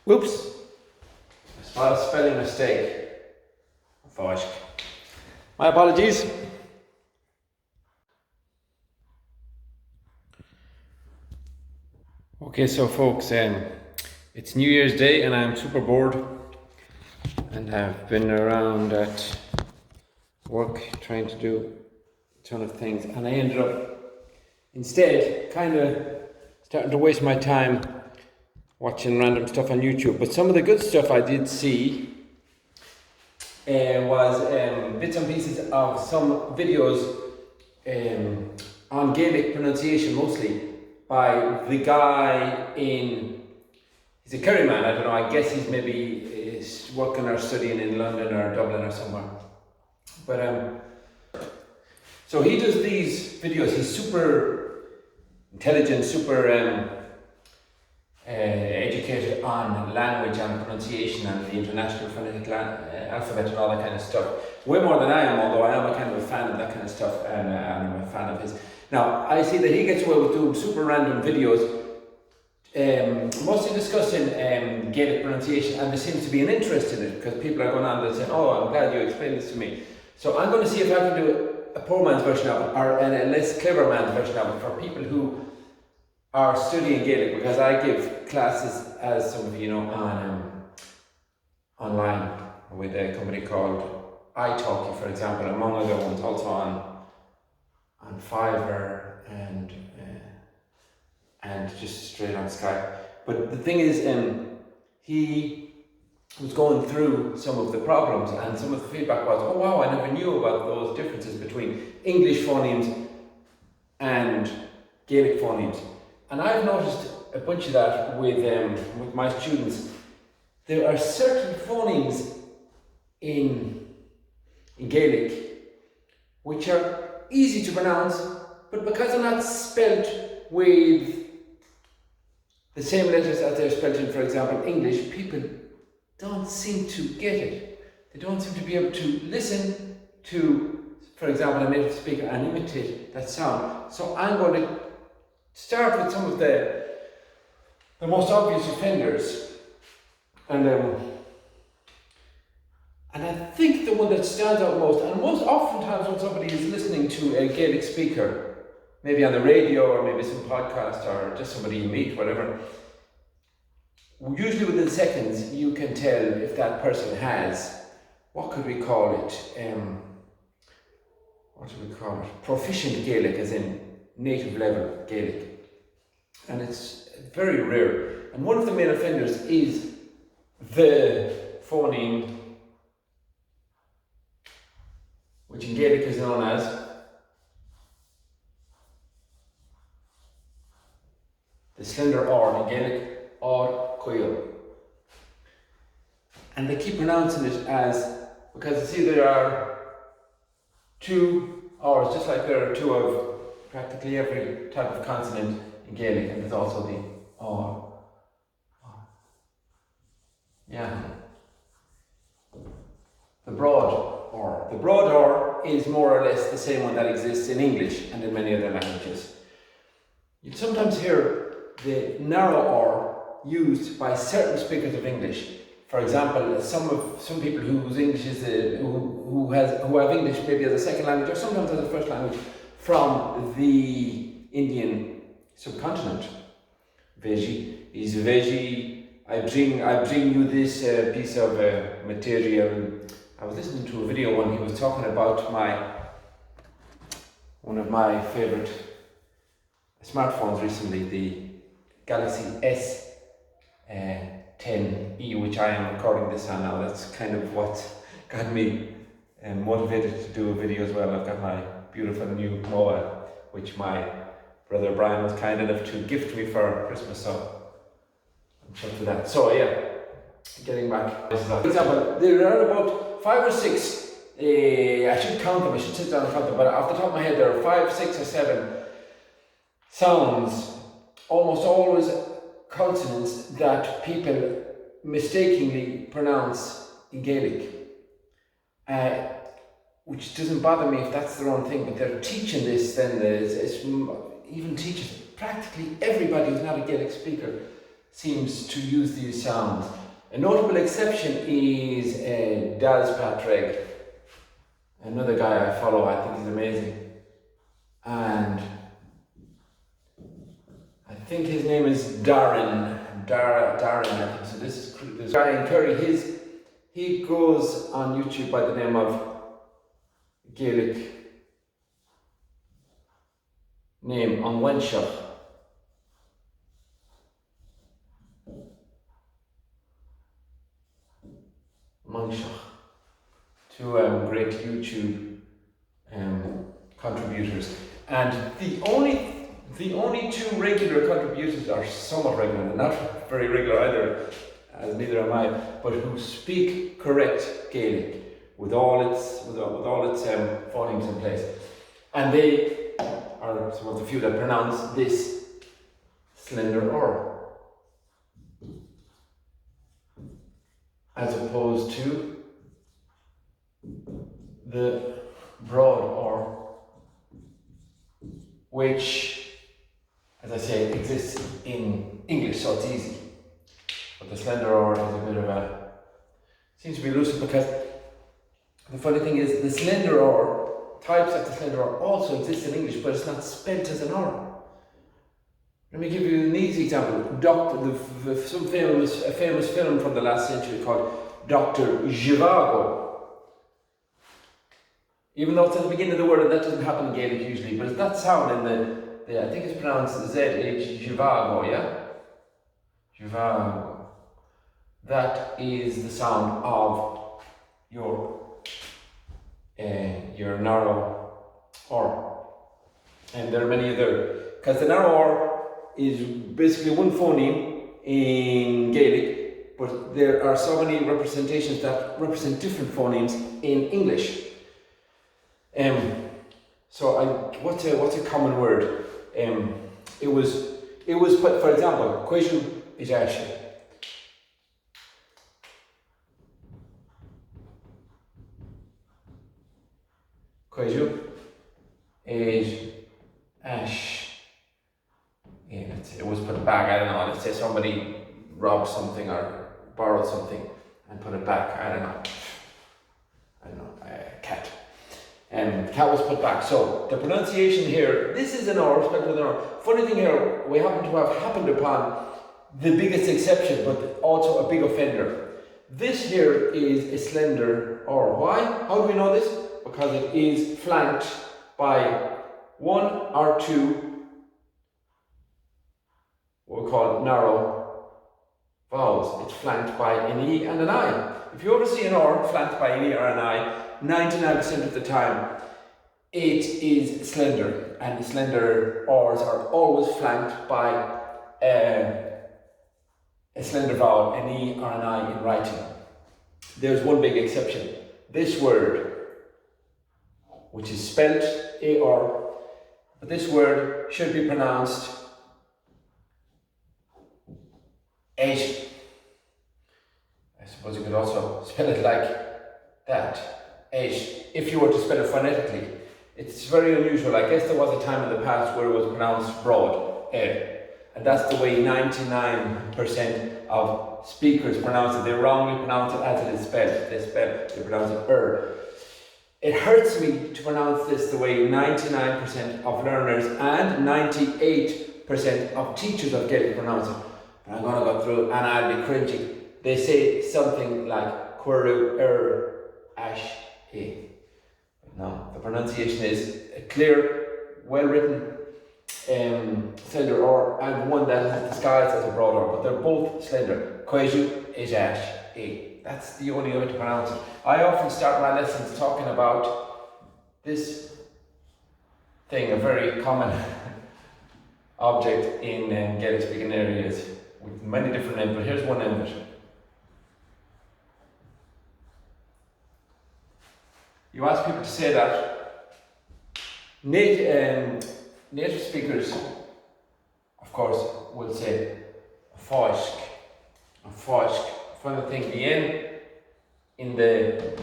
Whoops! I spot a spelling mistake. Fosh. My apologies. Okay, so folks, it's New Year's Day and I'm super bored, and I've been around at work trying to do a ton of things, and I ended up instead kind of starting to waste my time watching random stuff on YouTube. But some of the good stuff I did see was bits and pieces of some videos on Gaelic pronunciation, mostly by the guy he's a Kerry man, I don't know, I guess he's maybe working or studying in London or Dublin or somewhere. But so he does these videos, he's super intelligent, super educated on language and pronunciation and the international phonetic alphabet and all that kind of stuff. Way more than I am, although I am a kind of a fan of that kind of stuff, and I'm a fan of his. Now, I see that he gets away with doing super random videos, mostly discussing Gaelic pronunciation, and there seems to be an interest in it because people are going on and saying, "Oh, I'm glad you explained this to me." So I'm going to see if I can do a poor man's version of it, or a less clever man's version of it, for people who are studying Gaelic, because I give classes, as some of you know, online with a company called iTalki, for example, among other ones, also on Fiverr and just straight on Skype. But the thing is, he was going through some of the problems, and some of the feedback was, "Oh wow, I never knew about those differences between English phonemes and Gaelic phonemes." And I've noticed a bunch of that with my students. There are certain phonemes in Gaelic which are easy to pronounce, but because they're not spelt with the same letters as they're spelt in, for example, English, people don't seem to get it. They don't seem to be able to listen to, for example, a native speaker and imitate that sound. So I'm going to start with some of the most obvious offenders, and I think the one that stands out most, and most oftentimes when somebody is listening to a Gaelic speaker, maybe on the radio or maybe some podcast or just somebody you meet, whatever, usually within seconds you can tell if that person has, what could we call it? What do we call it? Proficient Gaelic, as in native level Gaelic. And it's very rare. And one of the main offenders is the phoneme, which in Gaelic is known as the Slender R in Gaelic, Ardtráthnóna. And they keep pronouncing it as, because you see there are two R's, just like there are two of practically every type of consonant in Gaelic, and there's also the R. Yeah. The broad R. The broad R is more or less the same one that exists in English and in many other languages. You sometimes hear the narrow R used by certain speakers of English. For example, some people whose English is who have English maybe as a second language or sometimes as a first language from the Indian subcontinent. Veggie is veggie. I bring you this piece of material. I was listening to a video when he was talking about one of my favorite smartphones recently, the Galaxy S10e, which I am recording this on now. That's kind of what got me motivated to do a video as well. I've got my beautiful new mobile, which my brother Brian was kind enough to gift me for Christmas, so I'm sure to that. So yeah, getting back. For example, there are about 5 or 6, I should count them, I should sit down and count them, but off the top of my head there are 5, 6 or 7 sounds, almost always consonants, that people mistakenly pronounce in Gaelic. Which doesn't bother me if that's their own thing, but they're teaching this, then even teachers, practically everybody who's not a Gaelic speaker seems to use these sounds. A notable exception is Daz Patrick, another guy I follow. I think he's amazing. And I think his name is Darren, I think. So this guy in Kerry, he goes on YouTube by the name of Gaelic name on Wenshach. Two great YouTube contributors, and the only two regular contributors are somewhat regular, not very regular either, as neither am I, but who speak correct Gaelic with all its phonemes in place, and they are some of the few that pronounce this Slender R, as opposed to the broad R, which, as I say, exists in English, so it's easy. But the Slender R is a bit of seems to be elusive, because the funny thing is the Slender R, types of the Slender R also exist in English, but it's not spelt as an R. Let me give you an easy example. A famous film from the last century called Dr. Zhivago. Even though it's at the beginning of the word, and that doesn't happen in Gaelic usually, but it's that sound in the I think it's pronounced ZH, Zhivago, yeah? Zhivago. That is the sound of your narrow R. And there are many other, because the narrow R is basically one phoneme in Gaelic, but there are so many representations that represent different phonemes in English. What's a common word? It was put, for example, Quaishu is Ashe. Quaishu is Ash. Yeah, it was put back, I don't know, let's say somebody robbed something or borrowed something and put it back, I don't know, cat. Cat was put back. So the pronunciation here, this is an R, spelled with an R. Funny thing here, we happen to have happened upon the biggest exception, but also a big offender. This here is a Slender R. Why? How do we know this? Because it is flanked by one or two, what we call narrow vowels. It's flanked by an E and an I. If you ever see an R flanked by an E or an I, 99% of the time it is slender, and the slender R's are always flanked by a slender vowel, an E or an I in writing. There's one big exception. This word, which is spelt A-R, but this word should be pronounced Eish. I suppose you could also spell it like that, Eish, if you were to spell it phonetically. It's very unusual. I guess there was a time in the past where it was pronounced broad, and that's the way 99% of speakers pronounce it. They wrongly pronounce it as it is spelled. They pronounce it It hurts me to pronounce this the way 99% of learners and 98% of teachers of Gaelic pronounce it. But I'm going to go through and I'll be cringing. They say something like Queru Ash E. No, the pronunciation is a clear, well-written slender R, and one that is disguised as a broad R, but they're both slender. Queju is Ash E. That's the only way to pronounce it. I often start my lessons talking about this thing, a very common object in Gaelic speaking areas with many different names, but here's one name of it. You ask people to say that. Native speakers, of course, will say foisk. Funny thing, the N in the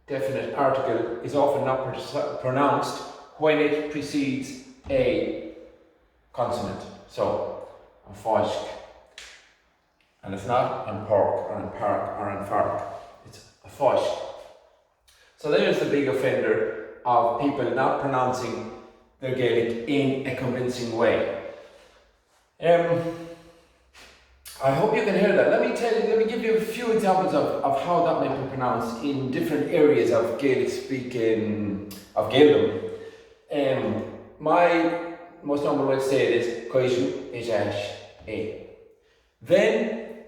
definite article is often not pronounced when it precedes a consonant. So, foisk. And it's not in pork or in park or in fark. It's a fosh. So there's the big offender of people not pronouncing their Gaelic in a convincing way. I hope you can hear that. Let me give you a few examples of how that might be pronounced in different areas of Gaelic speaking, of Gaeldom. My most normal way to say it is Coishu Ejash E. Then,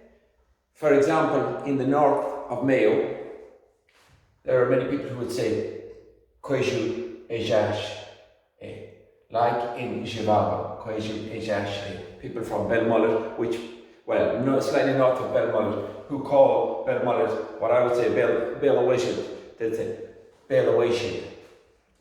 for example, in the north of Mayo, there are many people who would say Coishu Ejash E. Like in Shivaba, Coishu Ejash E. People from Belmullet, which, well, no, slightly north of Belmullet, who call Belmullet what I would say Belawishid. They'd say Belawishid.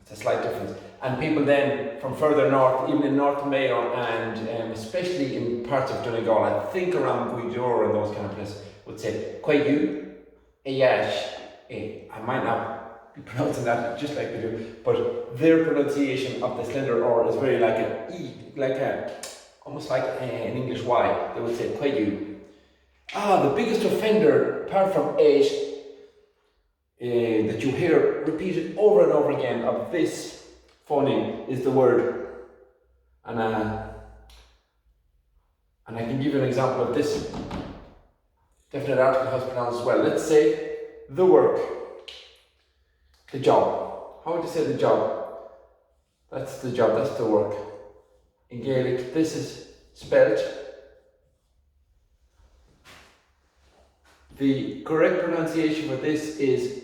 It's a slight difference. And people then from further north, even in North Mayo and especially in parts of Donegal, I think around Guidor and those kind of places, would say Quayu, Ayash, I might not be pronouncing that just like we do, but their pronunciation of the slender R is very like an E, almost like an English Y. They would say Quayu. The biggest offender, apart from H, that you hear repeated over and over again of this phoneme is the word, and I can give you an example of this definite article how it's pronounced as well. Let's say the work, the job. How would you say the job? That's the job, that's the work. In Gaelic, this is spelt. The correct pronunciation for this is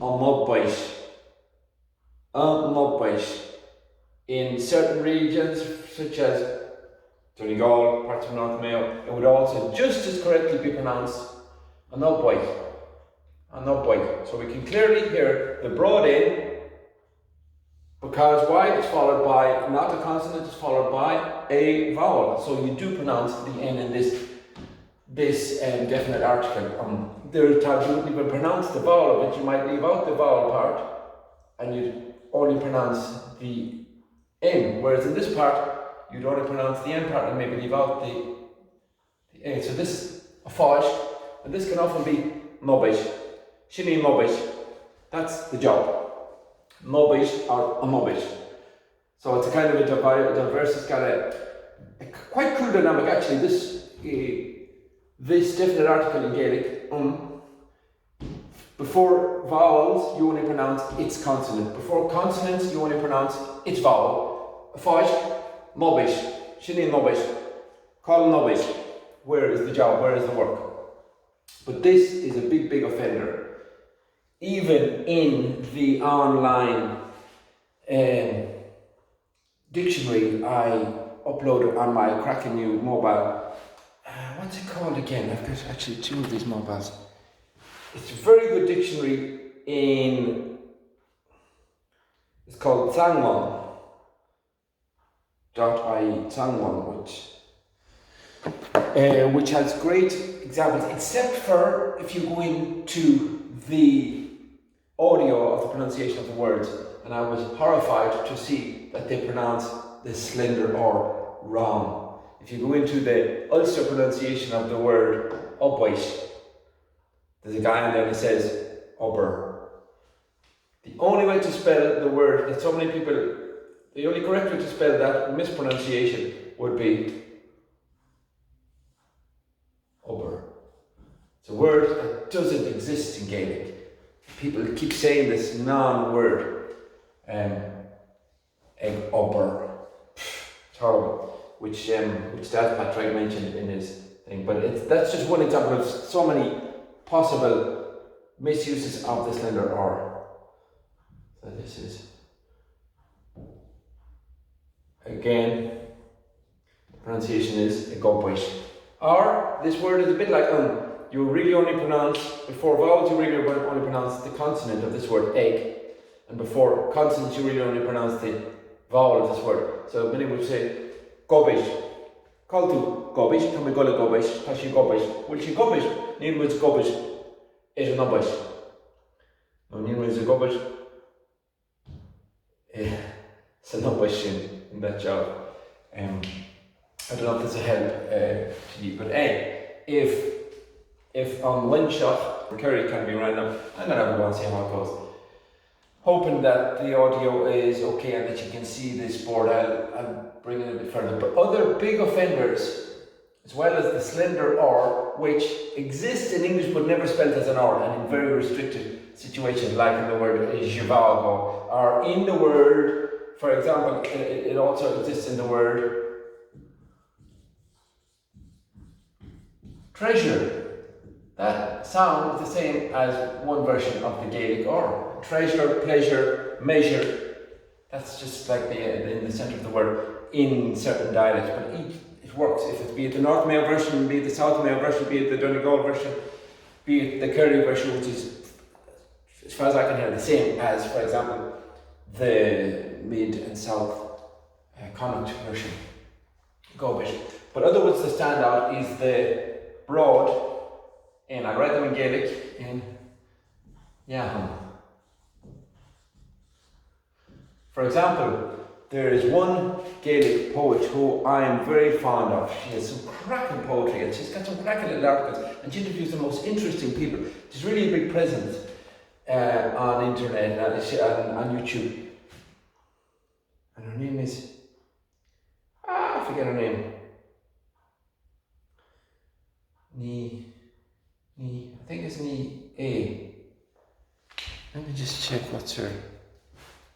Amobaish. In certain regions, such as Donegal, parts of North Mayo, it would also just as correctly be pronounced Anobbai. So we can clearly hear the broad in, because Y is followed by not a consonant, it's followed by a vowel. So you do pronounce the N in this definite article. There are times you wouldn't even pronounce the vowel, but you might leave out the vowel part and you'd only pronounce the N. Whereas in this part, you'd only pronounce the N part and maybe leave out the A. So this is a fudge, and this can often be mobish. Shini mobish. That's the job. Mobish or a mobish. So it's a kind of a diverse, it's got a quite cool dynamic actually. This definite article in Gaelic, before vowels you only pronounce its consonant. Before consonants you only pronounce its vowel. Fudge, mobish, shini mobish, call mobish. Where is the job? Where is the work? But this is a big offender. Even in the online dictionary I uploaded on my cracking new mobile. What's it called again? I've got actually two of these mobiles. It's a very good dictionary it's called Tsangwon.ie, Tsangwon, which has great examples, except for if you go into the audio of the pronunciation of the words, and I was horrified to see that they pronounce the slender R wrong. If you go into the Ulster pronunciation of the word Upweight, there's a guy in there that says Ober. The only way to spell the word that so many people, the only correct way to spell that mispronunciation would be Ober. It's a word that doesn't exist in Gaelic. People keep saying this non-word, Eg Ober. It's horrible. Which Patrick mentioned in his thing, but that's just one example of so many possible misuses of the slender R. So this is again, the pronunciation is a gobwish. Or this word is a bit like you really only pronounce before vowels. You really only pronounce the consonant of this word egg, and before consonants you really only pronounce the vowel of this word. So many would say gobish. Call to gobish, come and go to gobish, tashi gobish. Will she gobish? Name was gobish. Is a nobish. No, name was a gobish. It's a nobish in that job. I don't know if this will help to you, but if if on one shot, Kerry can be random, I'm going to have a go and see how it goes. Hoping that the audio is okay and that you can see this board. I'll bring it a bit further. But other big offenders, as well as the Slender R, which exists in English but never spelled as an R, and in very restricted situations, like in the word zhivago, or in the word, for example, it also exists in the word treasure. That sound is the same as one version of the Gaelic R. Treasure, pleasure, measure. That's just like in the centre of the word in certain dialects, but it works. If it's be it the North Mayo version, be it the South Mayo version, be it the Donegal version, be it the Kerry version, which is, as far as I can hear, the same as, for example, the Mid and South Connacht version. Go a bit. But other words that stand out is the broad, and I write them in Gaelic in Yahan. For example, there is one Gaelic poet who I am very fond of. She has some cracking poetry and she's got some cracking little articles and she interviews the most interesting people. She's really a big presence on internet and on YouTube. And her name is, I forget her name. I think it's A. Let me just check what's her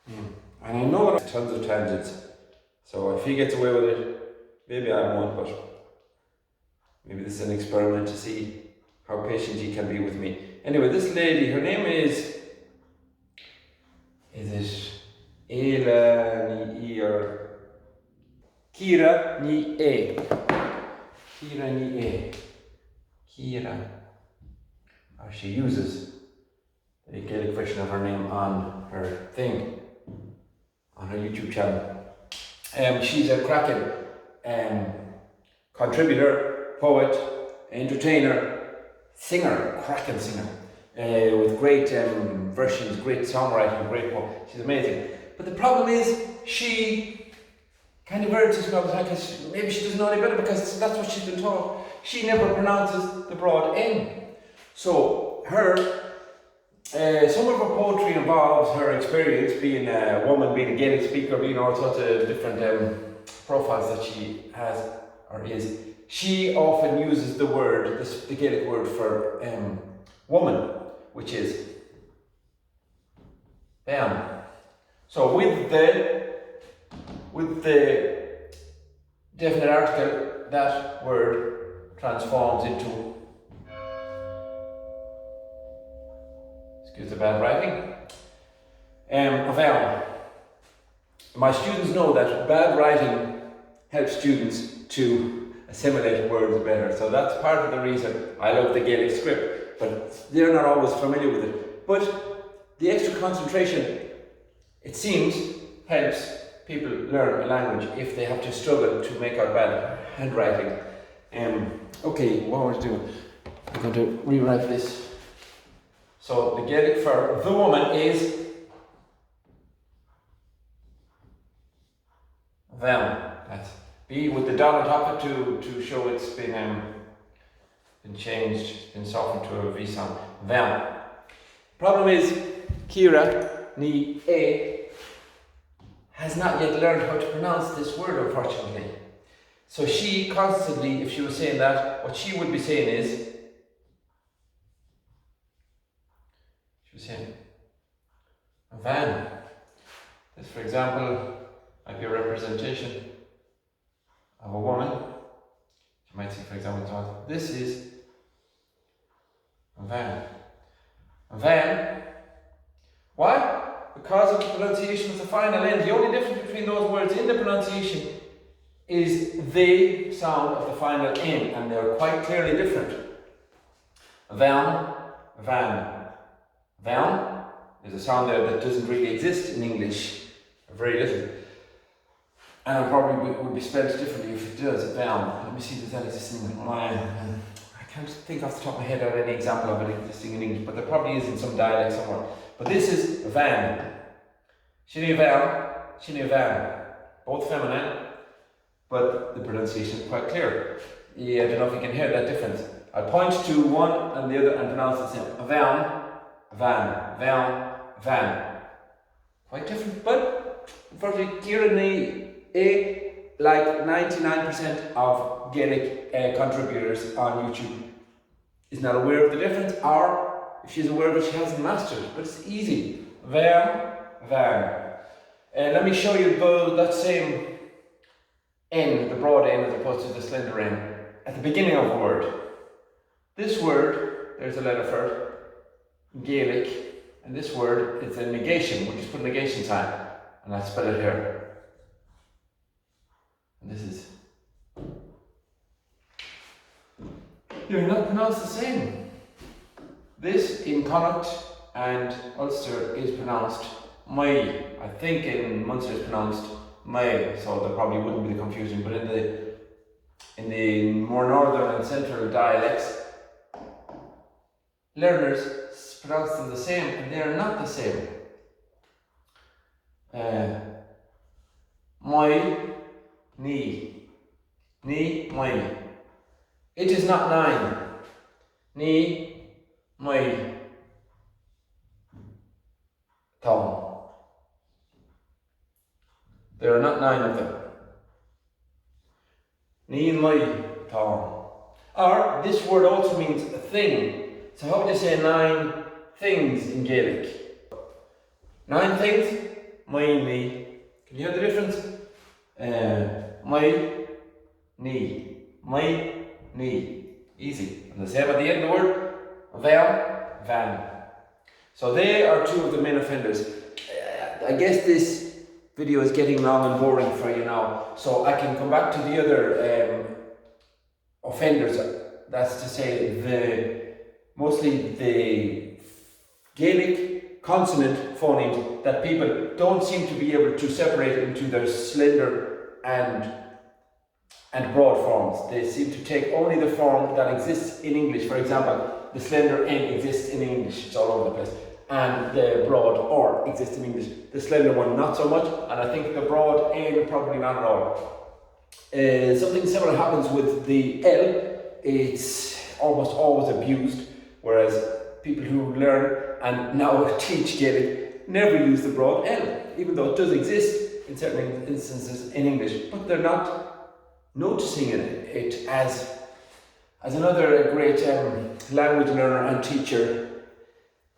name. And I know there's tons of tangents, so if he gets away with it, maybe I won't, but maybe this is an experiment to see how patient he can be with me. Anyway, this lady, her name is it Ela ni E or Kira ni A? Kira ni A. Kira. Or she uses the Gaelic version of her name on her thing, on her YouTube channel. She's a cracking contributor, poet, entertainer, singer, cracking singer, with great versions, great songwriting, great poem. She's amazing. But the problem is, she kind of irritates me all the time because maybe she doesn't know any better because that's what she's been taught. She never pronounces the broad N. So some of her poetry involves her experience being a woman, being a Gaelic speaker, being all sorts of different profiles that she has or is. She often uses the word, the Gaelic word for woman, which is bhean. So with the definite article, that word transforms into, excuse the bad writing, veain. My students know that bad writing helps students to assimilate words better. So that's part of the reason I love the Gaelic script, but they're not always familiar with it. But the extra concentration, it seems, helps people learn a language if they have to struggle to make out bad handwriting. Okay, what was I doing? I'm going to rewrite this. So the Gaelic for the woman is veain. That's B with the dot on top of it to show it's been changed, it's been softened to a V sound. Veain. Problem is, Kira ni A has not yet learned how to pronounce this word, unfortunately. So she constantly, if she was saying that, what she would be saying is, she was saying veain. This, for example, might be a representation of a woman. You might see, for example, this is veain. Veain. Why? Because of the pronunciation of the final end. The only difference between those words in the pronunciation is the sound of the final N, and they're quite clearly different. Veain, veain. Veain is a sound there that doesn't really exist in English, very little. And it probably would be spelled differently if it does, veain. Let me see if that exists in English. I can't think off the top of my head of any example of it existing in English, but there probably is in some dialect somewhere. But this is veain. Shini veain. Both feminine, but the pronunciation is quite clear. Yeah, I don't know if you can hear that difference. I'll point to one and the other and pronounce the same. Veain, van, veain, van. Quite different, but unfortunately, Kieran like 99% of Gaelic contributors on YouTube is not aware of the difference, or if she's aware of it, she hasn't mastered it, but it's easy. Veain, van. Let me show you that same N, the broad N as opposed to the slender N, at the beginning of a word. This word, there's a letter for it, Gaelic, and this word is a negation. We'll just put a negation sign, and I'll spell it here. And this is. You're not pronounced the same. This in Connacht and Ulster is pronounced my. I think in Munster it's pronounced my, so there probably wouldn't be the confusion. But in the more northern and central dialects, learners pronounce them the same, and they are not the same. My, knee, my. It is not 9. Knee, my, tongue. There are not 9 of them. Ní my tongue. Or this word also means a thing. So how would you say 9 things in Gaelic? 9 things? My knee. Can you hear the difference? My knee. My knee. Easy. And the same at the end of the word. Veain, van. So they are 2 of the main offenders. I guess this video is getting long and boring for you now, so I can come back to the other offenders. That's to say, mostly the Gaelic consonant phonemes that people don't seem to be able to separate into their slender and broad forms. They seem to take only the form that exists in English. For example, the slender N exists in English, it's all over the place. And the broad R exists in English. The slender one not so much, and I think the broad N probably not at all. Something similar happens with the L. It's almost always abused, whereas people who learn and now teach Gaelic never use the broad L, even though it does exist in certain instances in English, but they're not noticing it as another great language learner and teacher.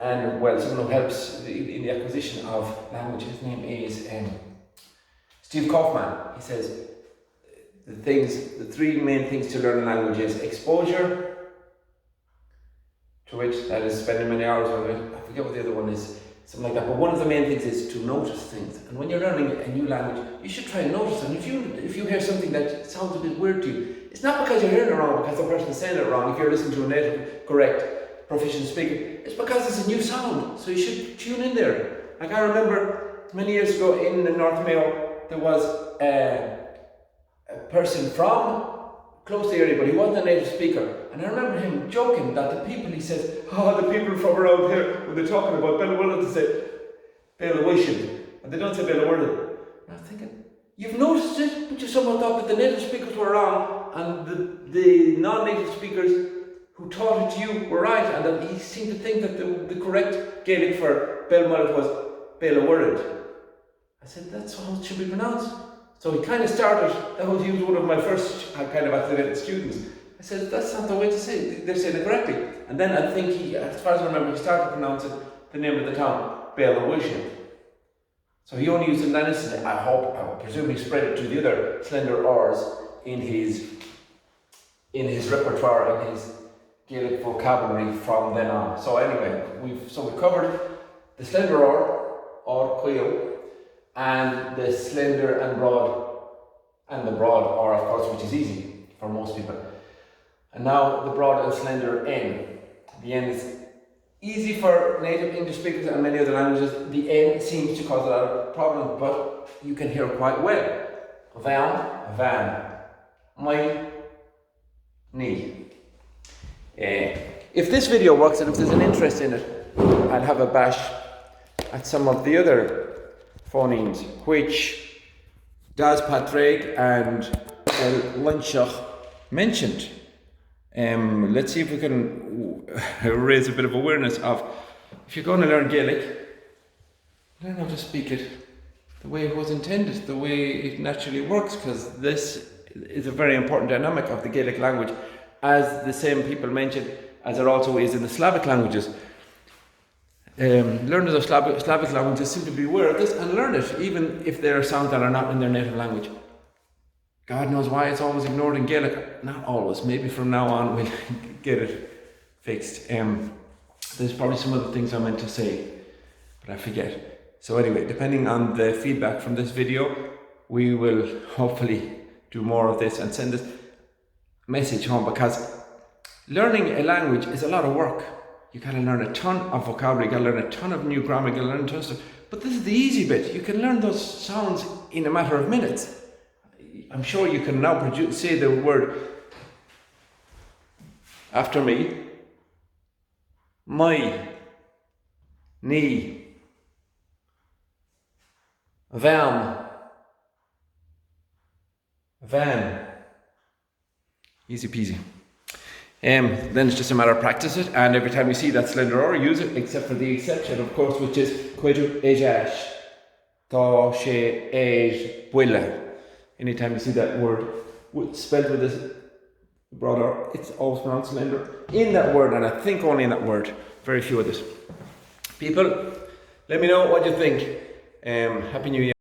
And well, someone who helps in the acquisition of language. His name is Steve Kaufman. He says the 3 main things to learn a language is exposure, to which that is spending many hours with it. I forget what the other one is, something like that. But one of the main things is to notice things. And when you're learning a new language, you should try and notice. And if you hear something that sounds a bit weird to you, it's not because you're hearing it wrong, because the person is saying it wrong. If you're listening to a native, correct, proficient speaker, it's because it's a new sound, so you should tune in there. Like I remember many years ago in North Mayo, there was a person from close to the area, but he wasn't a native speaker. And I remember him joking that the people, he says, the people from around here, when they're talking about Bella they say Bella Wishing, and they don't say Bella Wishing. And I was thinking, you've noticed it, but you somehow thought that the native speakers were wrong, and the non-native speakers who taught it to you were right, and that he seemed to think that the correct Gaelic for Belmullet was Bela. I said, that's how it should be pronounced. So he kind of started, he was one of my first kind of accidental students. I said, that's not the way to say it, they're saying it correctly. And then I think he, as far as I remember, he started pronouncing the name of the town, Bela. So he only used it in that instance. I presume he spread it to the other slender R's in his repertoire, in his Gaelic vocabulary from then on. So anyway, we've covered the slender R, quail, and the slender and the broad R, of course, which is easy for most people. And now the broad and slender N. The N is easy for native English speakers and many other languages. The N seems to cause a lot of problems, but you can hear quite well. Veain, van, my, knee. If this video works and if there's an interest in it, I'll have a bash at some of the other phonemes, which Daz Patrick and El Lunchach mentioned. Let's see if we can raise a bit of awareness of, if you're going to learn Gaelic, learn how to speak it the way it was intended, the way it naturally works, because this is a very important dynamic of the Gaelic language, as the same people mentioned, as it also is in the Slavic languages. Learners of Slavic languages seem to be aware of this and learn it, even if there are sounds that are not in their native language. God knows why it's always ignored in Gaelic. Not always. Maybe from now on we'll get it fixed. There's probably some other things I meant to say, but I forget. So anyway, depending on the feedback from this video, we will hopefully do more of this and send this message home, because learning a language is a lot of work. You gotta learn a ton of vocabulary, you gotta learn a ton of new grammar, you gotta learn a ton of stuff. But this is the easy bit. You can learn those sounds in a matter of minutes. I'm sure you can now say the word after me. My, knee, veain, van. Easy peasy. Then it's just a matter of practice it, and every time you see that slender R, use it, except for the exception, of course, which is cuidu ejash, tá sé éj buile. Anytime you see that word spelled with this broad R, it's always pronounced slender in that word, and I think only in that word. Very few others. People, let me know what you think. Happy New Year.